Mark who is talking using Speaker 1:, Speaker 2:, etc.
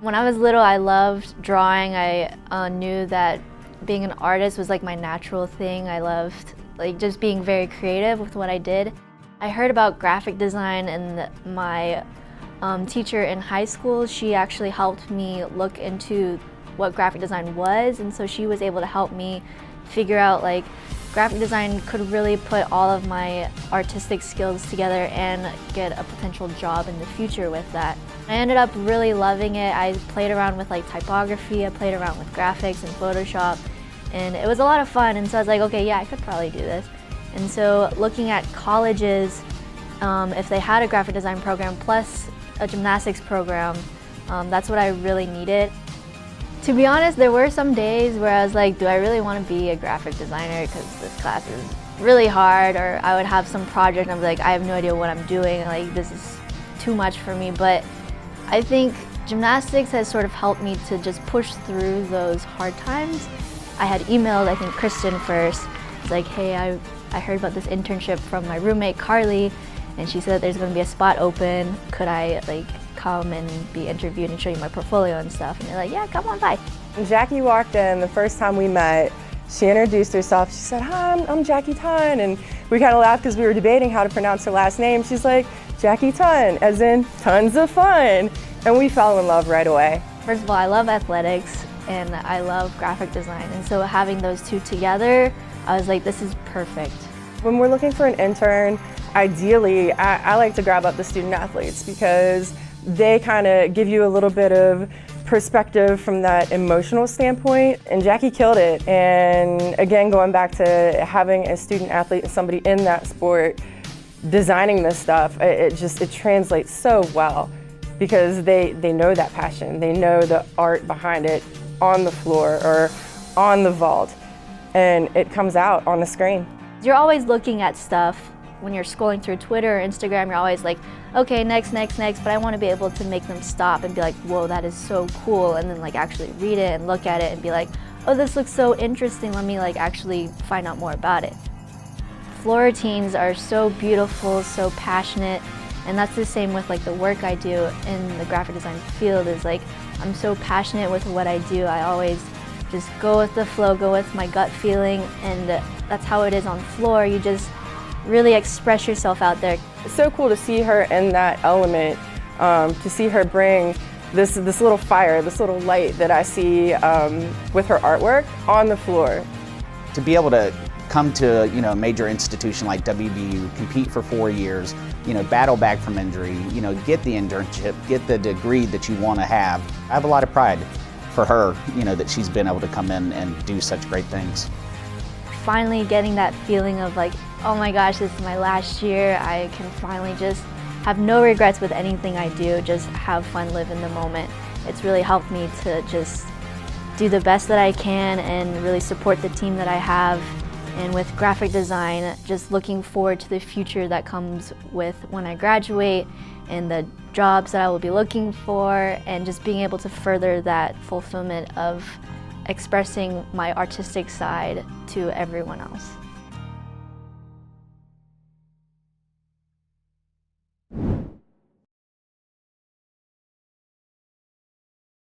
Speaker 1: When I was little, I loved drawing. I knew that being an artist was like my natural thing. I loved like just being very creative with what I did. I heard about graphic design, and my teacher in high school, she actually helped me look into what graphic design was, and so she was able to help me figure out like graphic design could really put all of my artistic skills together and get a potential job in the future with that. I ended up really loving it. I played around with like typography, I played around with graphics and Photoshop, and it was a lot of fun, and so I was like, okay, yeah, I could probably do this. And so looking at colleges, if they had a graphic design program plus a gymnastics program, that's what I really needed. To be honest, there were some days where I was like, do I really want to be a graphic designer because this class is really hard, or I would have some project and I'd be like, I have no idea what I'm doing, like this is too much for me. But I think gymnastics has sort of helped me to just push through those hard times. I had emailed, I think, Kristen first. It's like, hey, I heard about this internship from my roommate Carly, and she said there's going to be a spot open. Could I like come and be interviewed and show you my portfolio and stuff? And they're like, yeah, come on by.
Speaker 2: When Jaquie walked in the first time we met, she introduced herself. She said, hi, I'm Jaquie Tun, and we kind of laughed because we were debating how to pronounce her last name. She's like, Jaquie Tun, as in tons of fun. And we fell in love right away.
Speaker 1: First of all, I love athletics and I love graphic design, and so having those two together, I was like, this is perfect.
Speaker 2: When we're looking for an intern, ideally, I like to grab up the student athletes because they kind of give you a little bit of perspective from that emotional standpoint, and Jaquie killed it. And again, going back to having a student athlete and somebody in that sport designing this stuff, it translates so well because they know that passion, they know the art behind it on the floor or on the vault, and it comes out on the screen.
Speaker 1: You're always looking at stuff when you're scrolling through Twitter or Instagram. You're always like, okay, next, but I want to be able to make them stop and be like, whoa, that is so cool, and then like actually read it and look at it and be like, oh, this looks so interesting, let me like actually find out more about it. Floor routines are so beautiful, so passionate, and that's the same with like the work I do in the graphic design field. Is like, I'm so passionate with what I do. I always just go with the flow, go with my gut feeling, and that's how it is on floor. You just really express yourself out there.
Speaker 2: It's so cool to see her in that element, to see her bring this little fire, this little light that I see with her artwork on the floor.
Speaker 3: To be able to come to a major institution like WVU, compete for 4 years, battle back from injury, get the internship, get the degree that you want to have. I have a lot of pride for her, that she's been able to come in and do such great things.
Speaker 1: Finally getting that feeling of like, oh my gosh, this is my last year. I can finally just have no regrets with anything I do, just have fun, live in the moment. It's really helped me to just do the best that I can and really support the team that I have. And with graphic design, just looking forward to the future that comes with when I graduate and the jobs that I will be looking for, and just being able to further that fulfillment of expressing my artistic side to everyone else.